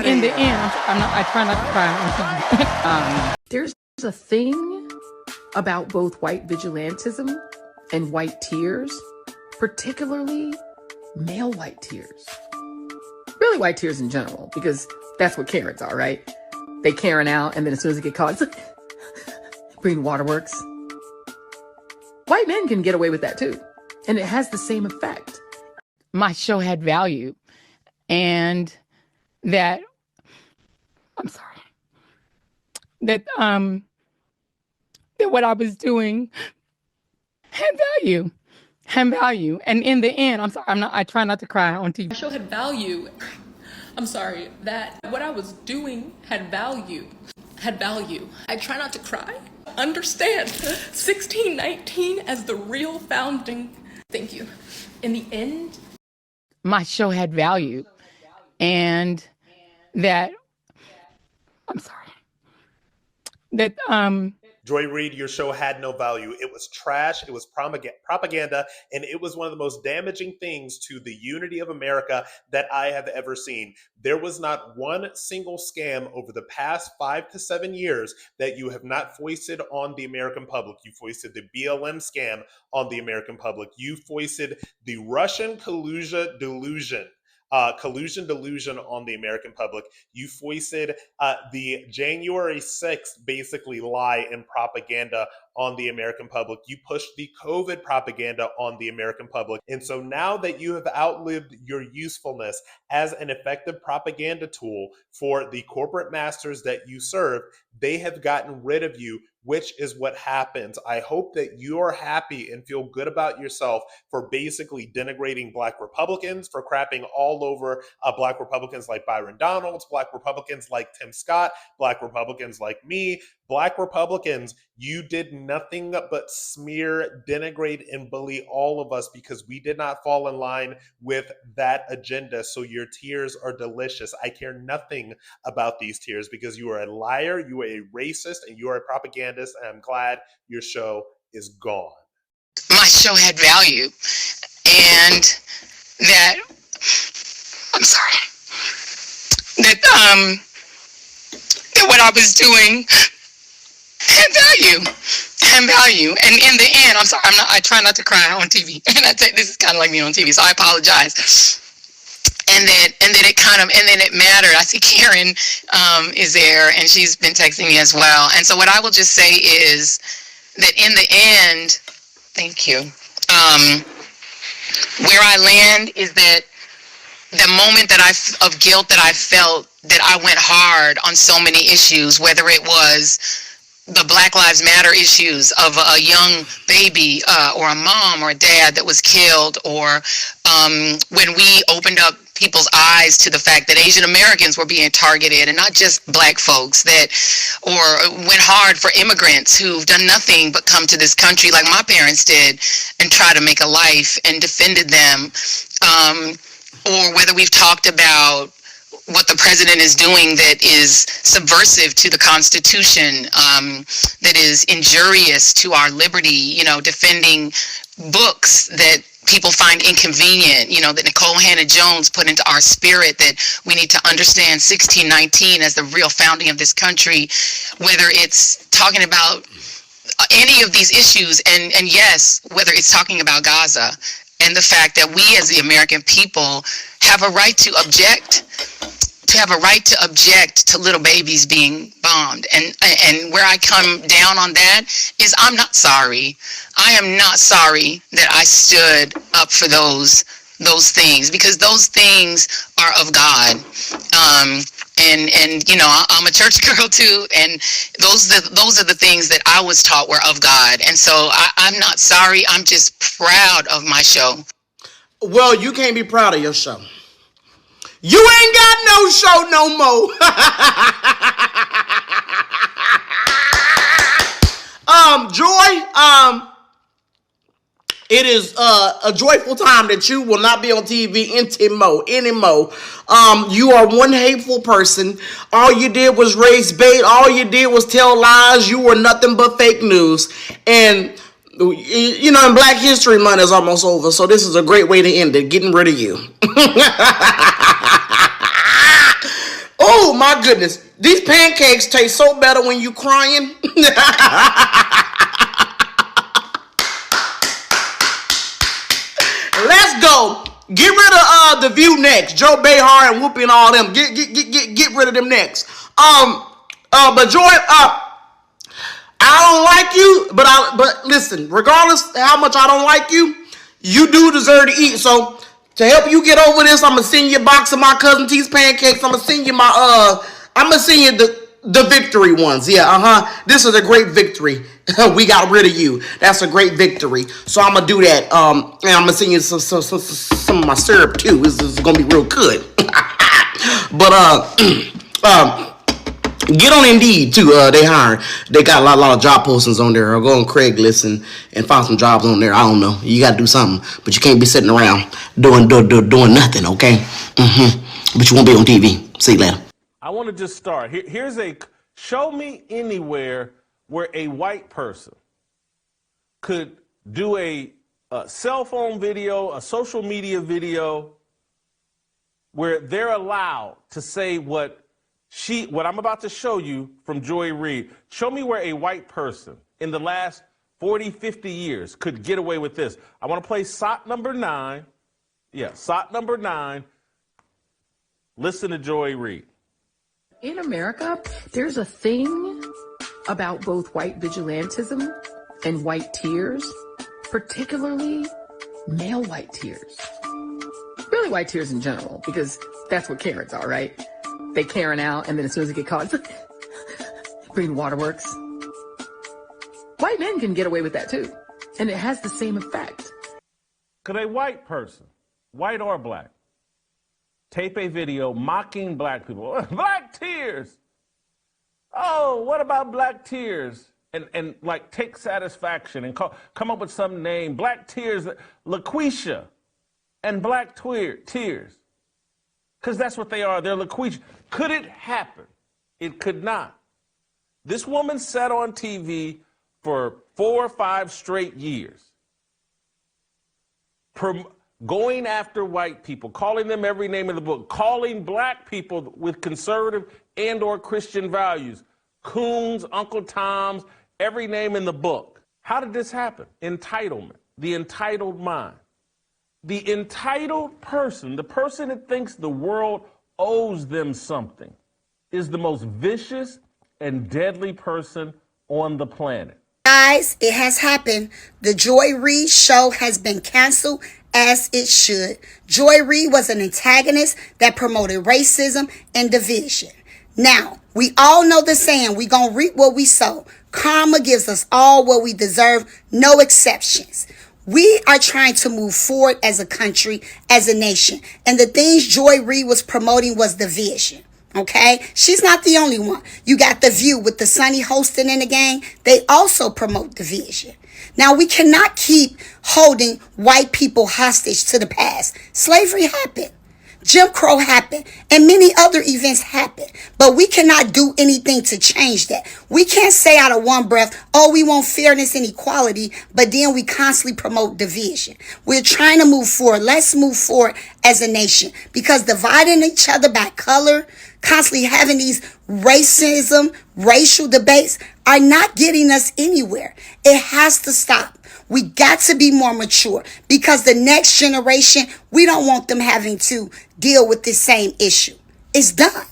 In the end, I try not to cry. There's a thing about both white vigilantism and white tears, particularly male white tears. Really white tears in general, because that's what Karens are, right? They Karen out, and then as soon as they get caught, it's like, Green Waterworks. White men can get away with that too, and it has the same effect. My show had value, and that, I'm sorry, that what I was doing had value. And in the end, I'm sorry, I try not to cry on TV. My show had value. I'm sorry, that what I was doing had value. I try not to cry. Understand 1619 as the real founding. Thank you. In the end, my show had value, and that, I'm sorry, that Joy Reid, your show had no value. It was trash. It was propaganda. And it was one of the most damaging things to the unity of America that I have ever seen. There was not one single scam over the past 5 to 7 years that you have not foisted on the American public. You foisted the BLM scam on the American public. You foisted the Russian collusion delusion on the American public. You foisted the January 6th basically lie and propaganda on the American public. You pushed the COVID propaganda on the American public. And so now that you have outlived your usefulness as an effective propaganda tool for the corporate masters that you serve, they have gotten rid of you, which is what happens. I hope that you are happy and feel good about yourself for basically denigrating Black Republicans, for crapping all over Black Republicans like Byron Donalds, Black Republicans like Tim Scott, Black Republicans like me. Black Republicans, you did nothing but smear, denigrate, and bully all of us because we did not fall in line with that agenda. So your tears are delicious. I care nothing about these tears because you are a liar, you are a racist, and you are a propagandist, and I'm glad your show is gone. My show had value, and that, I'm sorry, that what I was doing had value. And in the end, I'm sorry, I try not to cry on TV. And I say this is kind of like me on TV, so I apologize. And then it mattered. I see Karen is there, and she's been texting me as well. And so what I will just say is that in the end, thank you. Where I land is that the moment of guilt that I felt, that I went hard on so many issues, whether it was the Black Lives Matter issues of a young baby or a mom or a dad that was killed, or when we opened up people's eyes to the fact that Asian Americans were being targeted and not just Black folks, or went hard for immigrants who've done nothing but come to this country like my parents did and try to make a life and defended them, or whether we've talked about what the president is doing that is subversive to the Constitution, that is injurious to our liberty, defending books that people find inconvenient, that Nicole Hannah-Jones put into our spirit, that we need to understand 1619 as the real founding of this country, whether it's talking about any of these issues, and yes, whether it's talking about Gaza, and the fact that we as the American people have a right to object to little babies being bombed. And where I come down on that is I'm not sorry. I am not sorry that I stood up for those things, because those things are of God. And I'm a church girl too, and those are the things that I was taught were of God. And so I'm not sorry. I'm just proud of my show. Well, you can't be proud of your show. You ain't got no show no more. Joy, it is a joyful time that you will not be on TV anymore. You are one hateful person. All you did was raise bait. All you did was tell lies. You were nothing but fake news. And and Black History Month is almost over, so this is a great way to end it, getting rid of you. Oh my goodness. These pancakes taste so better when you crying. Let's go. Get rid of The View next. Joe Behar and Whoopi and all them. Get rid of them next. But Joy, I don't like you, but listen, regardless how much I don't like you, you do deserve to eat. So to help you get over this, I'm gonna send you a box of my cousin T's pancakes. I'm gonna send you the victory ones. Yeah, This is a great victory. We got rid of you. That's a great victory. So I'm gonna do that. And I'm gonna send you some of my syrup too. This is gonna be real good. But get on Indeed too. They got a lot of job postings on there. Or go on Craigslist and find some jobs on there. I don't know. You got to do something, but you can't be sitting around doing nothing. Okay. But you won't be on TV. See you later. I want to just start. Here's show me anywhere where a white person could do a cell phone video, a social media video, where they're allowed to say what I'm about to show you from Joy Reid. Show me where a white person in the last 40, 50 years could get away with this. I want to play SOT number 9. Yeah, SOT number 9. Listen to Joy Reid. In America, there's a thing about both white vigilantism and white tears, particularly male white tears. Really white tears in general, because that's what Karens are, right? They Karen out, and then as soon as they get caught, it's like, green waterworks. White men can get away with that too, and it has the same effect. Could a white person, white or black, tape a video mocking black people? Black tears! Oh, what about black tears? And like take satisfaction and come up with some name. Black tears, LaQuisha and black tears. Because that's what they are. They're LaQuisha. Could it happen? It could not. This woman sat on TV for 4 or 5 straight years, going after white people, calling them every name in the book, calling black people with conservative and or Christian values, coons, Uncle Toms, every name in the book. How did this happen? Entitlement, the entitled mind. The entitled person, the person that thinks the world owes them something, is the most vicious and deadly person on the planet. Guys, it has happened. The Joy Reid show has been canceled, as it should. Joy Reid was an antagonist that promoted racism and division. Now, we all know the saying, we gonna reap what we sow. Karma gives us all what we deserve, no exceptions. We are trying to move forward as a country, as a nation. And the things Joy Reid was promoting was division. Okay? She's not the only one. You got The View with the Sunny hosting in the gang. They also promote division. Now, we cannot keep holding white people hostage to the past. Slavery happened. Jim Crow happened, and many other events happened, but we cannot do anything to change that. We can't say out of one breath, oh, we want fairness and equality, but then we constantly promote division. We're trying to move forward. Let's move forward as a nation, because dividing each other by color, constantly having these racism, racial debates are not getting us anywhere. It has to stop. We got to be more mature, because the next generation, we don't want them having to deal with this same issue. It's done.